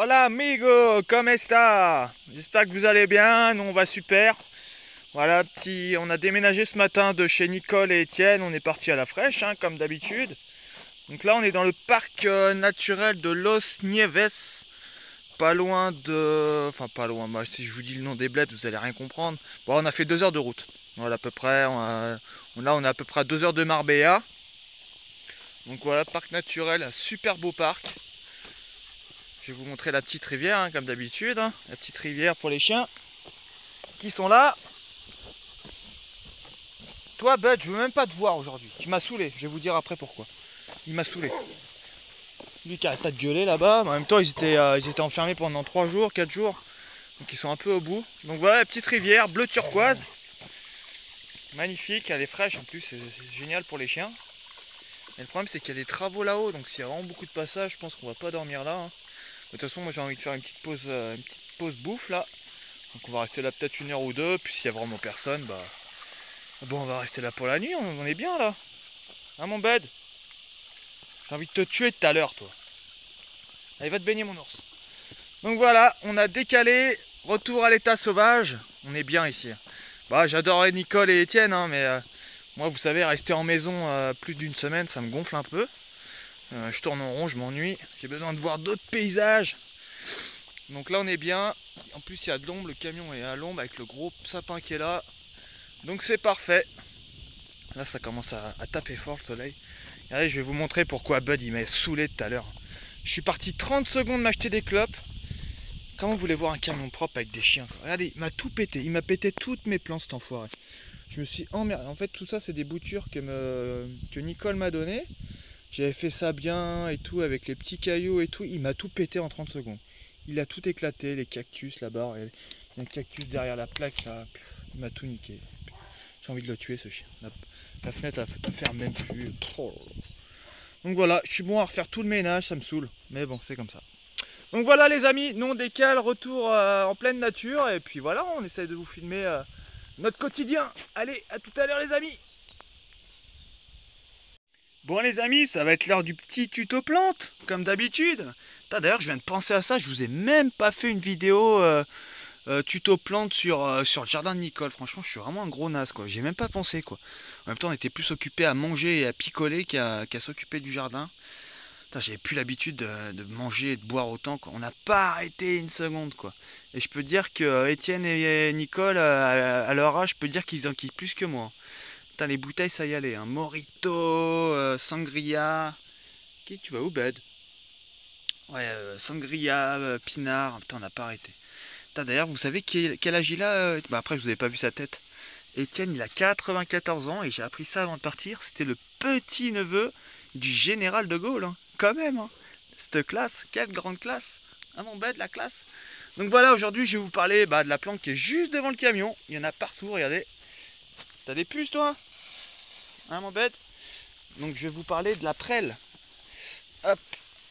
Hola amigo, ¿cómo está? J'espère que vous allez bien, nous on va super. Voilà, on a déménagé ce matin de chez Nicole et Étienne, on est parti à la fraîche, hein, comme d'habitude. Donc là on est dans le parc naturel de Los Nieves, pas loin de... Enfin pas loin, moi si je vous dis le nom des bleds vous allez rien comprendre. Bon, on a fait 2 heures de route, voilà à peu près, là on est à peu près à 2 heures de Marbella. Donc voilà, parc naturel, un super beau parc. Je vais vous montrer la petite rivière, hein, comme d'habitude, hein. La petite rivière pour les chiens qui sont là. Toi, Bud, je veux même pas te voir aujourd'hui. Tu m'as saoulé. Je vais vous dire après pourquoi. Il m'a saoulé. Lui qui arrête pas de gueuler là-bas. En même temps, ils étaient enfermés pendant 3 jours, 4 jours. Donc ils sont un peu au bout. Donc voilà, la petite rivière bleu turquoise. Magnifique, elle est fraîche en plus. C'est génial pour les chiens. Et le problème, c'est qu'il y a des travaux là-haut. Donc s'il y a vraiment beaucoup de passages, je pense qu'on va pas dormir là, hein. De toute façon, moi j'ai envie de faire une petite pause bouffe là. Donc on va rester là peut-être 1 heure ou 2. Puis s'il y a vraiment personne, bah bon, on va rester là pour la nuit. On est bien là. Hein, mon bed? J'ai envie de te tuer tout à l'heure, toi. Allez, va te baigner, mon ours. Donc voilà, on a décalé. Retour à l'état sauvage. On est bien ici. Bah, j'adorais Nicole et Étienne, hein, mais moi, vous savez, rester en maison plus d'une semaine, ça me gonfle un peu. Je tourne en rond, je m'ennuie. J'ai besoin de voir d'autres paysages. Donc là, on est bien. En plus, il y a de l'ombre. Le camion est à l'ombre avec le gros sapin qui est là. Donc c'est parfait. Là, ça commence à taper fort le soleil. Allez, je vais vous montrer pourquoi Bud il m'a saoulé tout à l'heure. Je suis parti 30 secondes m'acheter des clopes. Comment vous voulez voir un camion propre avec des chiens, quoi? Regardez, il m'a tout pété. Il m'a pété toutes mes plantes, cet enfoiré. Je me suis emmerdé. En fait, tout ça, c'est des boutures que Nicole m'a donné. J'avais fait ça bien et tout, avec les petits cailloux et tout. Il m'a tout pété en 30 secondes. Il a tout éclaté, les cactus là-bas. Il y a un cactus derrière la plaque là. Il m'a tout niqué. J'ai envie de le tuer, ce chien. La fenêtre, elle ferme même plus. Oh. Donc voilà, je suis bon à refaire tout le ménage, ça me saoule. Mais bon, c'est comme ça. Donc voilà les amis, nous on décale, retour en pleine nature. Et puis voilà, on essaie de vous filmer notre quotidien. Allez, à tout à l'heure les amis. Bon les amis, ça va être l'heure du petit tuto plante, comme d'habitude. D'ailleurs, je viens de penser à ça, je vous ai même pas fait une vidéo tuto plante sur le jardin de Nicole. Franchement, je suis vraiment un gros naze, quoi. J'ai même pas pensé, quoi. En même temps, on était plus occupé à manger et à picoler qu'à s'occuper du jardin. J'avais plus l'habitude de manger et de boire autant, quoi. On n'a pas arrêté une seconde, quoi. Et je peux dire que Étienne et Nicole, à leur âge, je peux dire qu'ils en kiffent plus que moi. Putain, les bouteilles, ça y allait, hein. Morito, sangria. Ok, tu vas où, bed? Ouais, sangria, pinard. Putain, on n'a pas arrêté. D'ailleurs, vous savez quel âge il a Bah après, je vous avais pas vu sa tête. Étienne, il a 94 ans et j'ai appris ça avant de partir. C'était le petit-neveu du général de Gaulle, hein. Quand même, hein. Cette classe, quelle grande classe. Ah mon bed, la classe. Donc voilà, aujourd'hui, je vais vous parler de la plante qui est juste devant le camion. Il y en a partout, regardez. T'as des puces, toi? Hein, mon bed? Donc je vais vous parler de la prêle. Hop.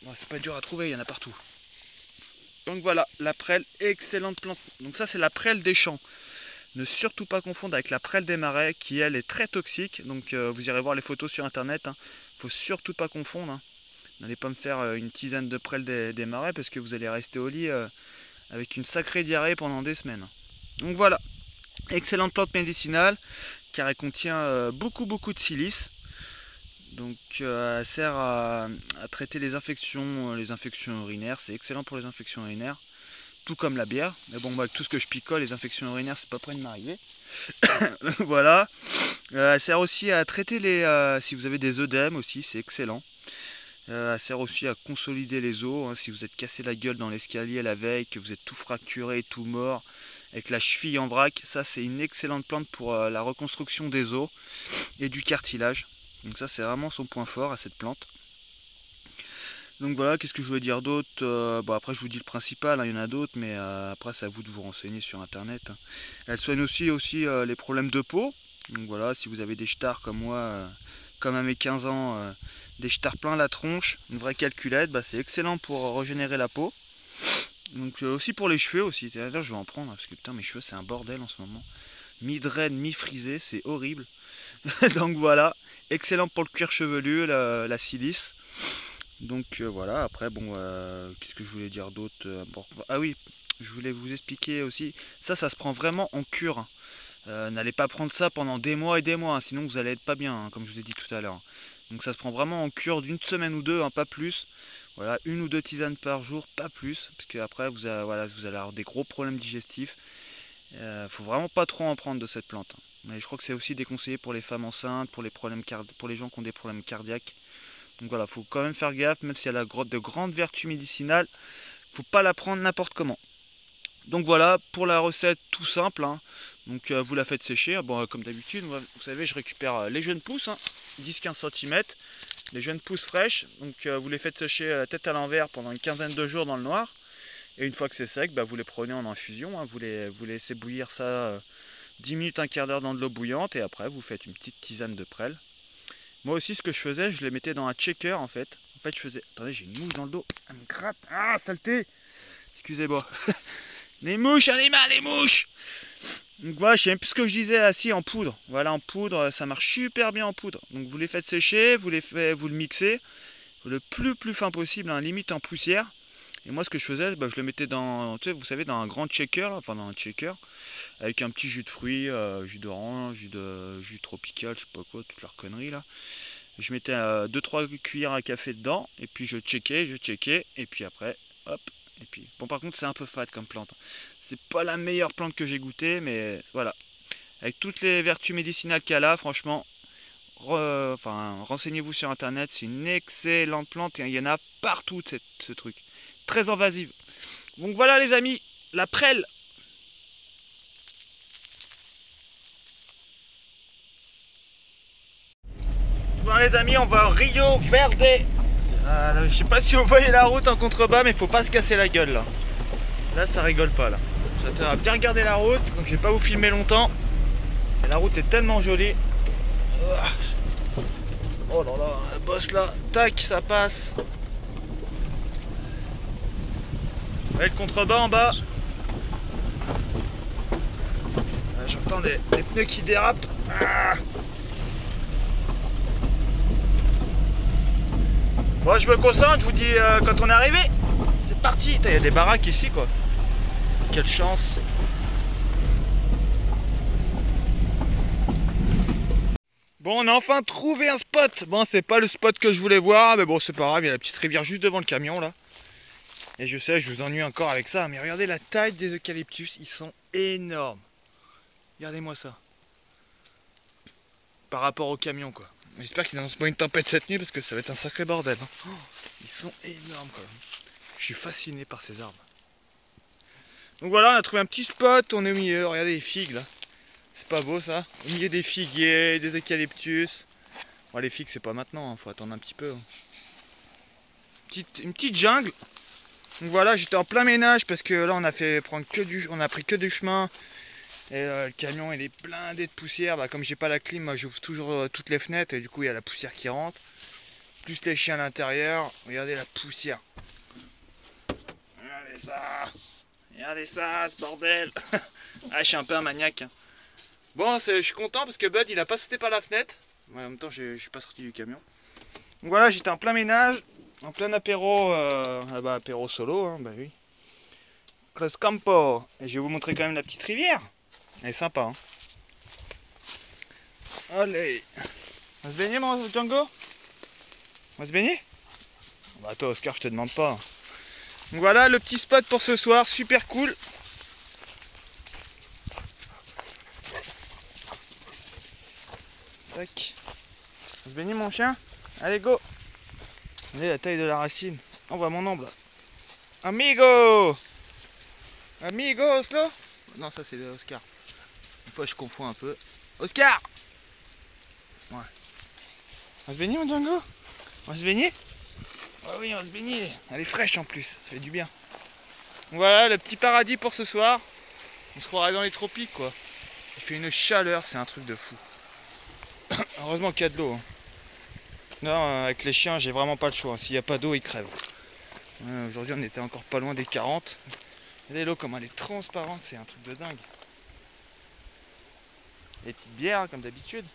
Bon, c'est pas dur à trouver, il y en a partout. Donc voilà, la prêle, excellente plante. Donc ça, c'est la prêle des champs. Ne surtout pas confondre avec la prêle des marais qui elle est très toxique. Donc vous irez voir les photos sur internet, hein. Faut surtout pas confondre, hein. N'allez pas me faire une tisane de prêle des marais parce que vous allez rester au lit avec une sacrée diarrhée pendant des semaines. Donc voilà, excellente plante médicinale car elle contient beaucoup de silice. Donc elle sert à traiter les infections urinaires. C'est excellent pour les infections urinaires. Tout comme la bière, mais bon, avec tout ce que je picole, les infections urinaires, c'est pas près de m'arriver. Voilà. Elle sert aussi à traiter si vous avez des œdèmes aussi, c'est excellent. Elle sert aussi à consolider les os, hein, si vous êtes cassé la gueule dans l'escalier la veille, que vous êtes tout fracturé, tout mort, avec la cheville en vrac. Ça, c'est une excellente plante pour la reconstruction des os et du cartilage. Donc ça, c'est vraiment son point fort à cette plante. Donc voilà, qu'est-ce que je voulais dire d'autre? Bon, après je vous dis le principal, hein, il y en a d'autres, mais après c'est à vous de vous renseigner sur internet, hein. Elle soigne aussi les problèmes de peau. Donc voilà, si vous avez des stars comme moi, comme à mes 15 ans, des stars plein la tronche, une vraie calculette, c'est excellent pour régénérer la peau. Donc aussi pour les cheveux aussi, d'ailleurs je vais en prendre, parce que putain mes cheveux c'est un bordel en ce moment. Mi-draine, mi-frisé, c'est horrible. Donc voilà, excellent pour le cuir chevelu, la silice. Donc voilà, après bon, qu'est-ce que je voulais dire d'autre ah oui, je voulais vous expliquer aussi, ça se prend vraiment en cure, hein. N'allez pas prendre ça pendant des mois et des mois, hein, sinon vous allez être pas bien, hein, comme je vous ai dit tout à l'heure. Donc ça se prend vraiment en cure d'une semaine ou deux, hein, pas plus. Voilà, 1 ou 2 tisanes par jour, pas plus, parce que après voilà, vous allez avoir des gros problèmes digestifs. Faut vraiment pas trop en prendre de cette plante, hein. Mais je crois que c'est aussi déconseillé pour les femmes enceintes, pour pour les gens qui ont des problèmes cardiaques. Donc voilà, faut quand même faire gaffe, même si elle a de grandes vertus médicinales, faut pas la prendre n'importe comment. Donc voilà, pour la recette tout simple, hein. Donc vous la faites sécher, bon, comme d'habitude, vous savez, je récupère les jeunes pousses, hein, 10-15 cm, les jeunes pousses fraîches, donc vous les faites sécher la tête à l'envers pendant une quinzaine de jours dans le noir, et une fois que c'est sec, bah, vous les prenez en infusion, hein, vous laissez bouillir ça 10 minutes, un quart d'heure dans de l'eau bouillante, et après vous faites une petite tisane de prêle. Moi aussi, ce que je faisais, je les mettais dans un shaker en fait. En fait, je faisais... Attendez, j'ai une mouche dans le dos, elle me gratte, ah, saleté. Excusez-moi. Les mouches, animal, les mouches. Donc voilà, je sais même plus ce que je disais, assis en poudre. Voilà, en poudre, ça marche super bien en poudre. Donc vous les faites sécher, vous le mixez le plus fin possible, hein, limite en poussière. Et moi, ce que je faisais, bah, je le mettais dans, tu sais, vous savez, dans un grand shaker, là, enfin dans un shaker, avec un petit jus de fruits, jus d'orange, jus tropical, je sais pas quoi, toute leur connerie là. Je mettais 2-3 cuillères à café dedans, et puis je checkais, et puis après, hop, et puis... Bon, par contre, c'est un peu fade comme plante. C'est pas la meilleure plante que j'ai goûtée, mais voilà. Avec toutes les vertus médicinales qu'elle a, franchement, renseignez-vous sur internet, c'est une excellente plante, et il y en a partout, ce truc. Très invasive. Donc voilà les amis, la prêle. Bon les amis, on va au Rio Verde. Je sais pas si vous voyez la route en contrebas, mais faut pas se casser la gueule là. Là ça rigole pas là. J'attends à bien regarder la route, donc je vais pas vous filmer longtemps. Et la route est tellement jolie. Oh là là, la bosse là, tac, ça passe. Vous voyez le contrebas en bas. J'entends les pneus qui dérapent. Bon, je me concentre, je vous dis quand on est arrivé. C'est parti. Il y a des baraques ici quoi. Quelle chance. Bon, on a enfin trouvé un spot. Bon, c'est pas le spot que je voulais voir, mais bon, c'est pas grave. Il y a la petite rivière juste devant le camion là. Et je sais, je vous ennuie encore avec ça, mais regardez la taille des eucalyptus, ils sont énormes. Regardez-moi ça. Par rapport au camion quoi. J'espère qu'ils n'annoncent pas une tempête cette nuit parce que ça va être un sacré bordel, hein. Oh, ils sont énormes quoi. Je suis fasciné par ces arbres. Donc voilà, on a trouvé un petit spot, on est au milieu, regardez les figues là. C'est pas beau ça? Au milieu des figuiers, des eucalyptus. Bon, les figues c'est pas maintenant, hein, faut attendre un petit peu, hein. Une petite jungle. Donc voilà, j'étais en plein ménage parce que là on a pris que du chemin. Et le camion il est blindé de poussière. Bah, comme j'ai pas la clim, moi j'ouvre toujours toutes les fenêtres et du coup il y a la poussière qui rentre. Plus les chiens à l'intérieur. Regardez la poussière. Regardez ça. Regardez ça, ce bordel. Ah, je suis un peu un maniaque, hein. Bon, je suis content parce que Bud il a pas sauté par la fenêtre. Ouais, en même temps je suis pas sorti du camion. Donc voilà, j'étais en plein ménage, en plein apéro, apéro solo, hein, bah oui. Cross Campo. Et je vais vous montrer quand même la petite rivière. Elle est sympa, hein. Allez. On va se baigner, mon Django? On va se baigner? Bah toi, Oscar, je te demande pas. Donc voilà le petit spot pour ce soir, super cool. Tac. On va se baigner, mon chien? Allez, go. Regardez la taille de la racine. On voit mon ombre là. Amigo! Amigo, Oslo? Non, ça c'est Oscar. Une fois je confonds un peu. Oscar! Ouais. On va se baigner, mon Django? On va se baigner? Ah oui, on va se baigner. Elle est fraîche en plus, ça fait du bien. Voilà le petit paradis pour ce soir. On se croirait dans les tropiques quoi. Il fait une chaleur, c'est un truc de fou. Heureusement qu'il y a de l'eau, hein. Non, avec les chiens, j'ai vraiment pas le choix. S'il n'y a pas d'eau, ils crèvent. Aujourd'hui, on était encore pas loin des 40. Regardez l'eau, comme elle est transparente, c'est un truc de dingue. Les petites bières, hein, comme d'habitude.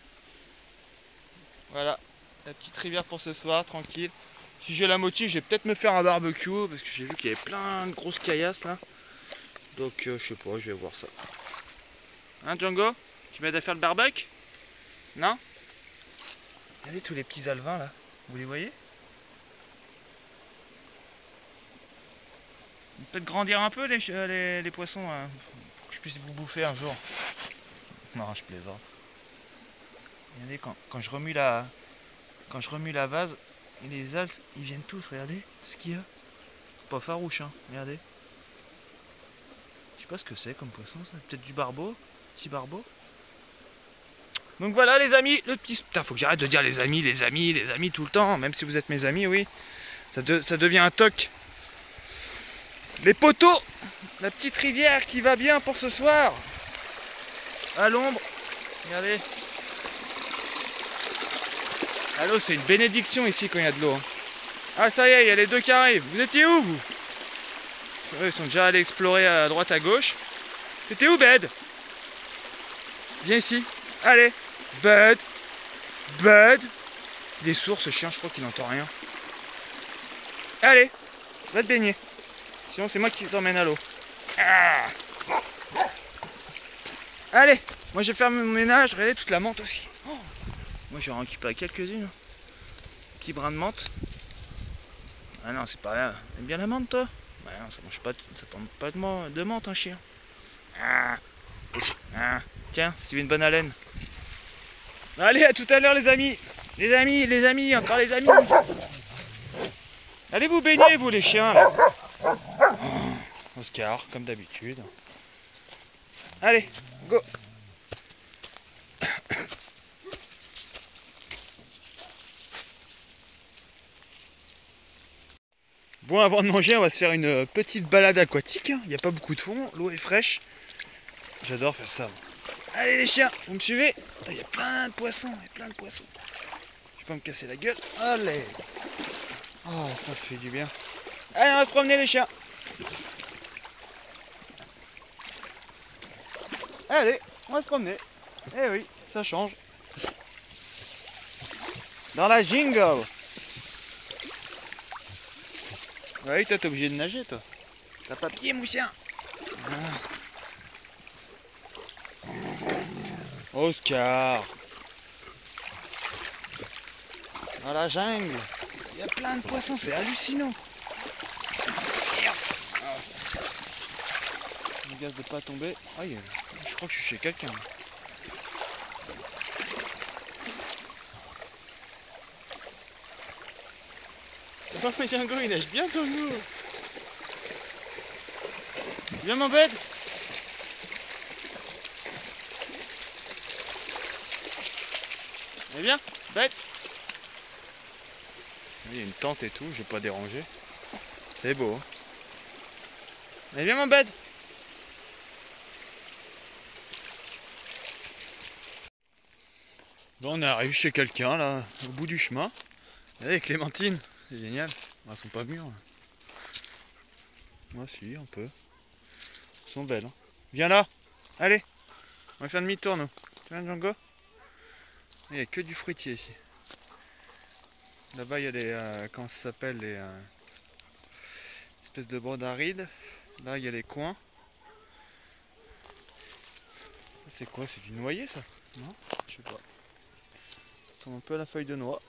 Voilà, la petite rivière pour ce soir, tranquille. Si j'ai la motive, je vais peut-être me faire un barbecue parce que j'ai vu qu'il y avait plein de grosses caillasses là. Donc je sais pas, je vais voir ça. Hein Django? Tu m'aides à faire le barbecue? Non? Regardez tous les petits alevins là. Vous les voyez? Peut-être grandir un peu les poissons hein, pour que je puisse vous bouffer un jour. Non, je plaisante. Regardez quand je remue la vase, et les alces, ils viennent tous, regardez ce qu'il y a. Pas farouche, hein, regardez. Je sais pas ce que c'est comme poisson, ça. Peut-être du barbeau, petit barbeau. Donc voilà les amis, le petit... Putain, faut que j'arrête de dire les amis tout le temps, même si vous êtes mes amis, oui. Ça devient un toc. Les poteaux, la petite rivière qui va bien pour ce soir. À l'ombre, regardez. Ah, l'eau, c'est une bénédiction ici quand il y a de l'eau. Ah, ça y est, il y a les deux qui arrivent. Vous étiez où, vous? Ils sont déjà allés explorer à droite à gauche. T'étais où, Bed? Viens ici. Allez. Bud. Bud. Il est sourd, ce chien, je crois qu'il n'entend rien. Allez. Va te baigner. Sinon, c'est moi qui t'emmène à l'eau. Ah. Allez. Moi, je vais faire mon ménage. Regardez toute la menthe aussi. Oh. Moi, je vais en récupérer quelques-unes. Petit brin de menthe. Ah non, c'est pas rien. T'aimes bien la menthe, toi? Bah non, ça mange pas, ça tente pas de menthe, un chien. Ah. Ah. Tiens, si tu veux une bonne haleine. Allez, à tout à l'heure, les amis. Les amis, encore les amis. Allez vous baigner, vous, les chiens, là. Oh, Oscar, comme d'habitude. Allez, go. Bon, avant de manger, on va se faire une petite balade aquatique. Il n'y a pas beaucoup de fond, l'eau est fraîche. J'adore faire ça. Allez les chiens, vous me suivez? Il y a plein de poissons, Je vais pas me casser la gueule. Allez. Oh, ça fait du bien. Allez, on va se promener les chiens. Allez, on va se promener. Eh oui, ça change. Dans la jungle. Oui, toi t'es obligé de nager, toi. T'as pas pied, mon chien. Oscar. Dans la jungle. Il y a plein de poissons, c'est hallucinant. Je gaz de pas tomber. Ah, je crois que je suis chez quelqu'un. Oh mais Django, il nage bien Django. Viens mon bed. Viens, bête. Il y a une tente et tout, je vais pas déranger. C'est beau. Hein. Allez, viens mon bed. Bon, on est arrivé chez quelqu'un là, au bout du chemin. Allez, Clémentine, c'est génial. Elles sont pas mûres. Moi si, un peu. Elles sont belles. Hein. Viens là. Allez. On va faire demi-tour nous. Tu viens Django? Il n'y a que du fruitier ici. Là-bas il y a des... comment ça s'appelle? Les espèces de bandes arides. Là il y a les coins. C'est quoi? C'est du noyer ça? Non? Je sais pas. Ça ressemble un peu à la feuille de noix.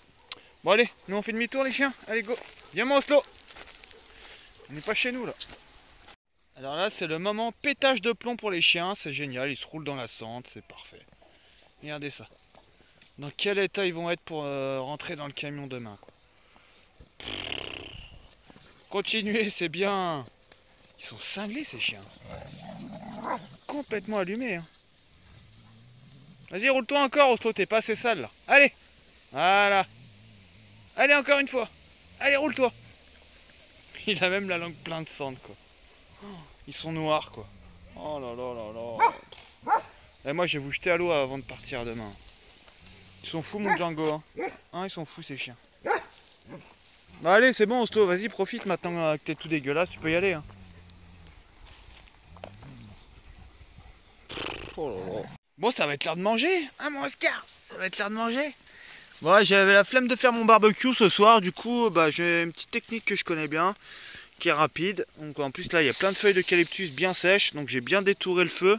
Bon allez, nous on fait demi-tour les chiens. Allez go. Viens mon Oslo. On n'est pas chez nous là. Alors là c'est le moment pétage de plomb pour les chiens. C'est génial, ils se roulent dans la cendre, c'est parfait. Regardez ça. Dans quel état ils vont être pour rentrer dans le camion demain quoi. Continuez, c'est bien. Ils sont cinglés ces chiens. Complètement allumés. Hein. Vas-y, roule-toi encore, Oslo, t'es pas assez sale là. Allez. Voilà. Allez, encore une fois. Allez, roule-toi. Il a même la langue pleine de cendre quoi. Ils sont noirs quoi. Oh là là là là. Et moi je vais vous jeter à l'eau avant de partir demain. Ils sont fous mon Django. Hein, ils sont fous ces chiens. Bah allez c'est bon Oslo, vas-y profite maintenant que t'es tout dégueulasse, tu peux y aller. Hein. Oh là là. Bon ça va être l'heure de manger, hein mon Oscar. Ça va être l'heure de manger. Ouais, j'avais la flemme de faire mon barbecue ce soir, du coup bah, j'ai une petite technique que je connais bien, qui est rapide. Donc en plus là il y a plein de feuilles d'eucalyptus bien sèches, donc j'ai bien détouré le feu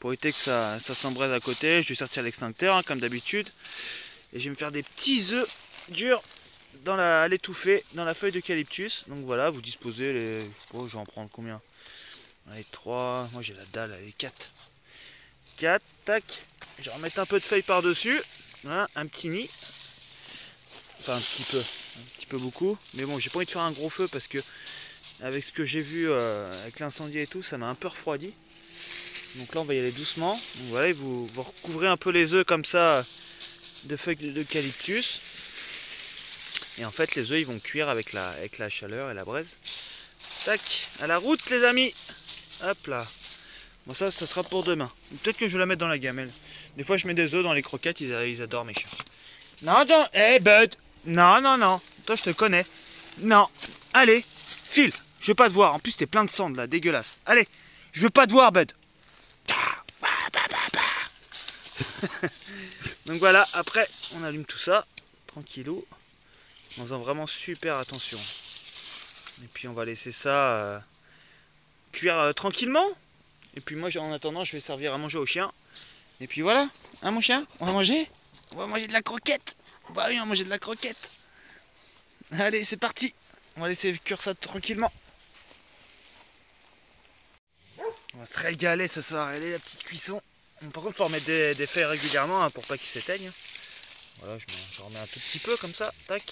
pour éviter que ça s'embrase à côté. Je vais sortir l'extincteur hein, comme d'habitude. Et je vais me faire des petits œufs durs à l'étouffer dans la feuille d'eucalyptus. Donc voilà, vous disposez les... Oh, je vais en prendre combien? Allez, 3, moi j'ai la dalle, allez, 4. 4, tac. Je vais remettre un peu de feuilles par-dessus. Voilà, un petit nid. Enfin un petit peu beaucoup. Mais bon, j'ai pas envie de faire un gros feu parce que avec ce que j'ai vu avec l'incendie et tout, ça m'a un peu refroidi. Donc là on va y aller doucement. Donc voilà, vous recouvrez un peu les œufs comme ça de feuilles d'eucalyptus. Et en fait les œufs ils vont cuire avec la chaleur et la braise. Tac, à la route les amis. Hop là. Bon ça sera pour demain. Peut-être que je vais la mettre dans la gamelle. Des fois je mets des œufs dans les croquettes, ils adorent mes chiens. Non, non, hey Bud. Non, non, non. Toi je te connais. Non. Allez, file. Je veux pas te voir. En plus t'es plein de cendres là, dégueulasse. Allez, je veux pas te voir Bud. Donc voilà, après on allume tout ça. Tranquillou. En faisant vraiment super attention. Et puis on va laisser ça cuire tranquillement. Et puis moi en attendant je vais servir à manger au chien. Et puis voilà, hein mon chien, on va manger? On va manger de la croquette. Bah oui, on va manger de la croquette. Allez, c'est parti. On va laisser cuire ça tranquillement. On va se régaler ce soir. Allez, la petite cuisson. Par contre, il faut remettre des feuilles régulièrement hein, pour pas qu'ils s'éteignent. Voilà, je remets un tout petit peu comme ça. Tac.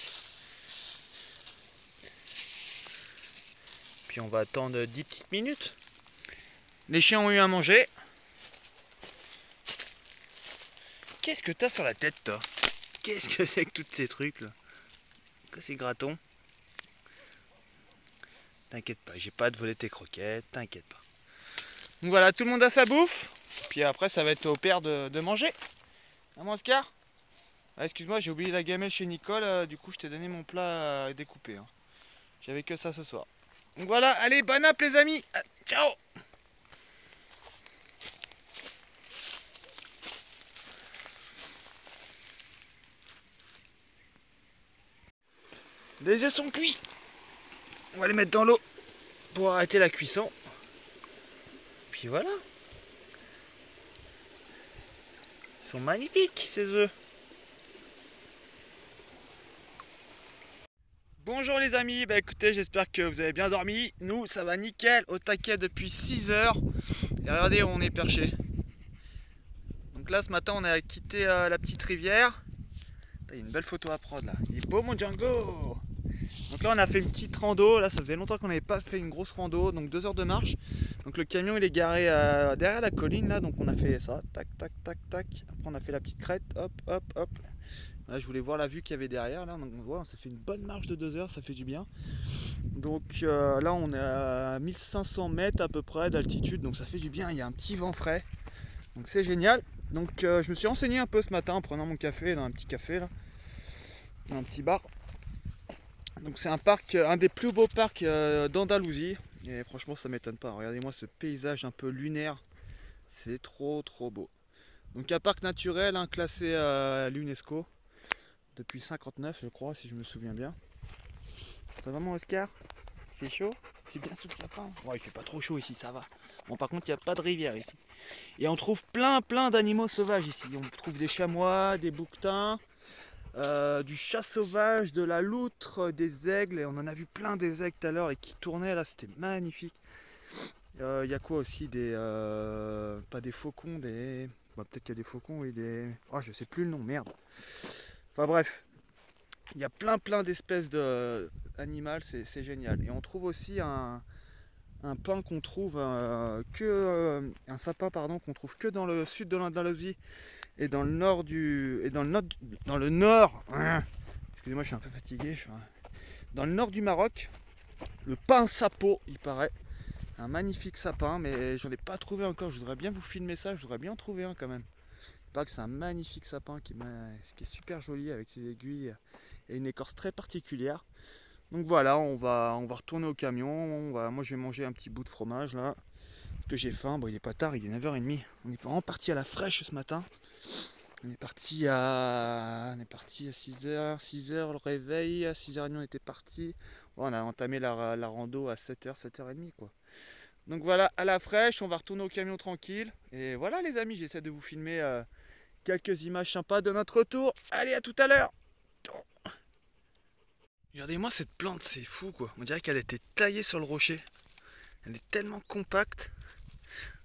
Puis on va attendre 10 petites minutes. Les chiens ont eu à manger. Qu'est-ce que t'as sur la tête, toi? Qu'est-ce que c'est que tous ces trucs là? Que ces gratons? T'inquiète pas, j'ai pas de voler tes croquettes, t'inquiète pas. Donc voilà, tout le monde a sa bouffe. Puis après, ça va être au père de manger. Hein, mon Oscar? Ah, excuse-moi, j'ai oublié la gamelle chez Nicole. Du coup, je t'ai donné mon plat à découper. Hein. J'avais que ça ce soir. Donc voilà, allez, bonne app les amis. Ciao! Les œufs sont cuits. On va les mettre dans l'eau pour arrêter la cuisson. Puis voilà. Ils sont magnifiques ces œufs. Bonjour les amis, bah écoutez, j'espère que vous avez bien dormi. Nous, ça va nickel, au taquet depuis 6 heures. Et regardez où on est perché. Donc là, ce matin, on a quitté la petite rivière. Il y a une belle photo à prendre là. Il est beau mon Django. Donc là, on a fait une petite rando. Là, ça faisait longtemps qu'on n'avait pas fait une grosse rando. Donc 2 heures de marche. Donc le camion, il est garé derrière la colline là. Donc on a fait ça. Tac, tac, tac, tac. Après, on a fait la petite crête. Hop, hop, hop. Là, je voulais voir la vue qu'il y avait derrière là. Donc on voit, on s'est fait une bonne marche de 2 heures. Ça fait du bien. Donc là, on est à 1500 mètres à peu près d'altitude. Donc ça fait du bien. Il y a un petit vent frais. Donc c'est génial. Donc je me suis renseigné un peu ce matin en prenant mon café dans un petit café là. Dans un petit bar. Donc c'est un parc, un des plus beaux parcs d'Andalousie. Et franchement ça m'étonne pas. Regardez-moi ce paysage un peu lunaire. C'est trop beau. Donc un parc naturel hein, classé à l'UNESCO depuis 59 je crois si je me souviens bien. Ça va mon Oscar? Il fait chaud? C'est bien sous le sapin. Ouais, il fait pas trop chaud ici, ça va. Bon par contre il n'y a pas de rivière ici. Et on trouve plein d'animaux sauvages ici. On trouve des chamois, des bouquetins. Du chat sauvage, de la loutre, des aigles, et on en a vu plein des aigles tout à l'heure et qui tournaient là, c'était magnifique. Il y a quoi aussi pas des faucons, peut-être qu'il y a des faucons et des... Oh, je sais plus le nom, merde. Enfin bref, il y a plein d'espèces d'animaux, c'est génial. Et on trouve aussi un pin qu'on trouve un sapin pardon qu'on trouve que dans le sud de l'Andalousie et dans le nord excusez-moi je suis un peu fatigué, dans le nord du Maroc, le pin sapo il paraît, un magnifique sapin mais j'en ai pas trouvé encore, je voudrais bien vous filmer ça, je voudrais bien en trouver un quand même. Il paraît que c'est un magnifique sapin qui est super joli avec ses aiguilles et une écorce très particulière. Donc voilà, on va retourner au camion, moi je vais manger un petit bout de fromage là, parce que j'ai faim, bon il est pas tard, il est 9h30, on est vraiment parti à la fraîche ce matin. On est parti à 6h, 6h le réveil, à 6h30 on était parti. Bon, on a entamé la rando à 7h, 7h30 quoi. Donc voilà, à la fraîche, on va retourner au camion tranquille. Et voilà les amis, j'essaie de vous filmer quelques images sympas de notre retour. Allez, à tout à l'heure. Regardez-moi cette plante, c'est fou quoi. On dirait qu'elle a été taillée sur le rocher. Elle est tellement compacte.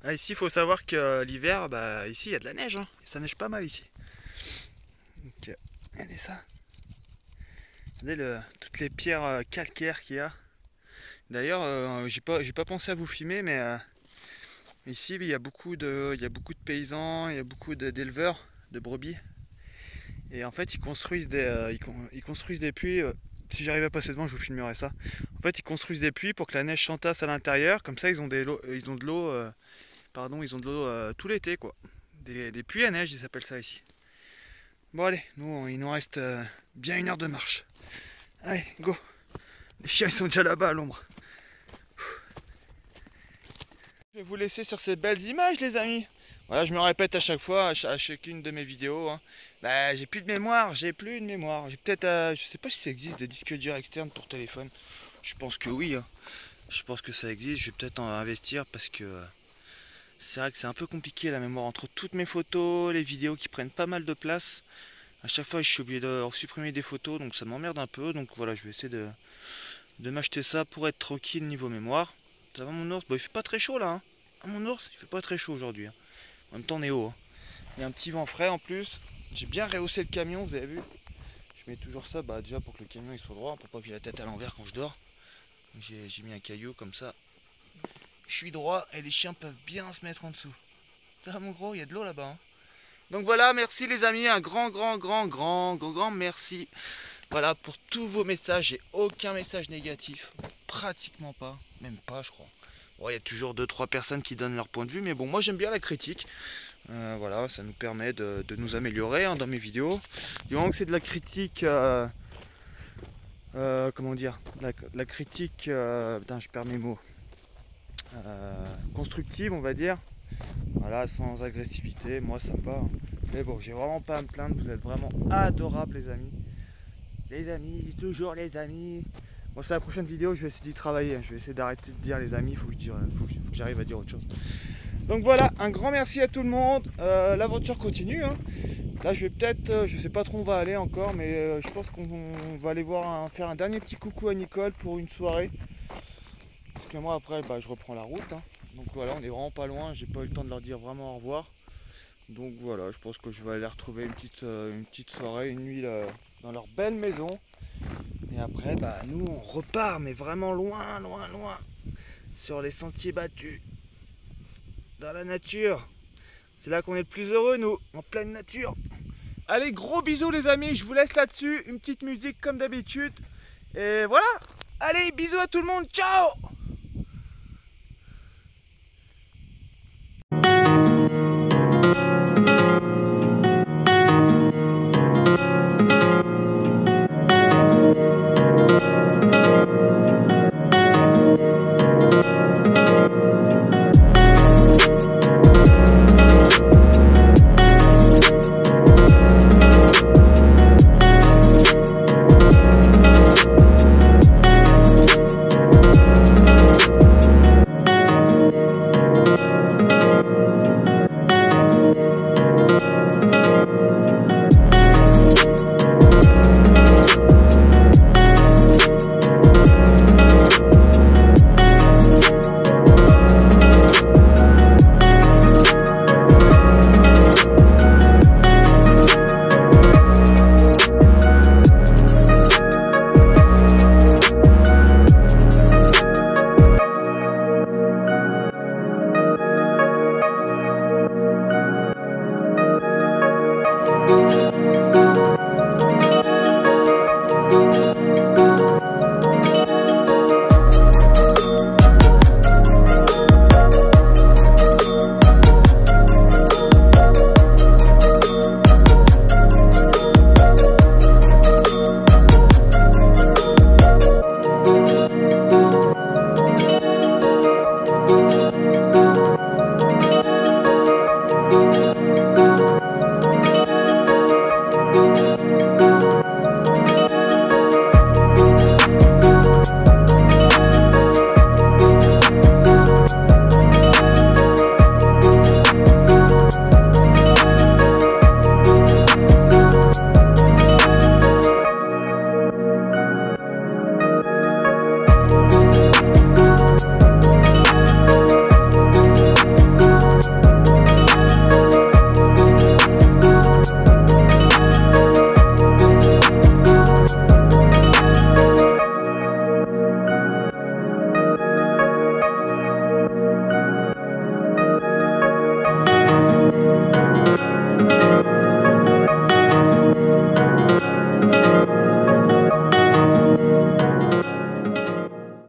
Ah, ici, il faut savoir que l'hiver, bah, ici, il y a de la neige. Hein. Ça neige pas mal ici. Donc, regardez ça. Regardez toutes les pierres calcaires qu'il y a. D'ailleurs, j'ai pas pensé à vous filmer, mais ici, il y a beaucoup de paysans, il y a beaucoup d'éleveurs de brebis. Et en fait, ils construisent des puits. Si j'arrive à passer devant, je vous filmerai ça. En fait, ils construisent des puits pour que la neige s'entasse à l'intérieur. Comme ça, ils ont de l'eau tout l'été, quoi. Des puits à neige, ils appellent ça ici. Bon, allez, nous, il nous reste bien 1 heure de marche. Allez, go. Les chiens, ils sont déjà là-bas à l'ombre. Je vais vous laisser sur ces belles images, les amis. Voilà, je me répète à chaque fois, à chacune de mes vidéos. Hein. Bah, j'ai plus de mémoire. J'ai peut-être, je sais pas si ça existe des disques durs externes pour téléphone. Je pense que oui. Hein. Je pense que ça existe. Je vais peut-être en investir parce que c'est vrai que c'est un peu compliqué la mémoire entre toutes mes photos, les vidéos qui prennent pas mal de place. À chaque fois, je suis obligé de supprimer des photos, donc ça m'emmerde un peu. Donc voilà, je vais essayer de m'acheter ça pour être tranquille niveau mémoire. Ça va mon ours? Bon, il fait pas très chaud là. Hein. Ah, mon ours, il fait pas très chaud aujourd'hui. Hein. En même temps, on est haut. Hein. Il y a un petit vent frais en plus. J'ai bien rehaussé le camion, vous avez vu. Je mets toujours ça déjà pour que le camion il soit droit, pour pas que j'ai la tête à l'envers quand je dors. J'ai mis un caillou comme ça. Je suis droit et les chiens peuvent bien se mettre en dessous. Ça va mon gros, il y a de l'eau là-bas. Hein. Donc voilà, merci les amis, un grand merci. Voilà pour tous vos messages, j'ai aucun message négatif, pratiquement pas, même pas je crois. Bon, il y a toujours 2-3 personnes qui donnent leur point de vue, mais bon, moi j'aime bien la critique. Voilà, ça nous permet de nous améliorer dans mes vidéos. Du moment que c'est de la critique, comment dire, la critique, putain, je perds mes mots, constructive on va dire. Voilà, sans agressivité, moi ça me va. Hein. Mais bon, j'ai vraiment pas à me plaindre, vous êtes vraiment adorables les amis. Les amis, toujours les amis. Bon, c'est la prochaine vidéo, je vais essayer d'y travailler. Je vais essayer d'arrêter de dire les amis, il faut que j'arrive à dire autre chose. Donc voilà, un grand merci à tout le monde. L'aventure continue. Hein. Là, je vais peut-être, je sais pas trop où on va aller encore, mais je pense qu'on va aller faire un dernier petit coucou à Nicole pour une soirée. Parce que moi après, je reprends la route. Hein. Donc voilà, on est vraiment pas loin, j'ai pas eu le temps de leur dire vraiment au revoir. Donc voilà, je pense que je vais aller retrouver une petite soirée, une nuit dans leur belle maison. Et après, nous on repart, mais vraiment loin, sur les sentiers battus, dans la nature. C'est là qu'on est le plus heureux, nous, en pleine nature. Allez, gros bisous les amis, je vous laisse là-dessus, une petite musique comme d'habitude. Et voilà, allez, bisous à tout le monde, ciao!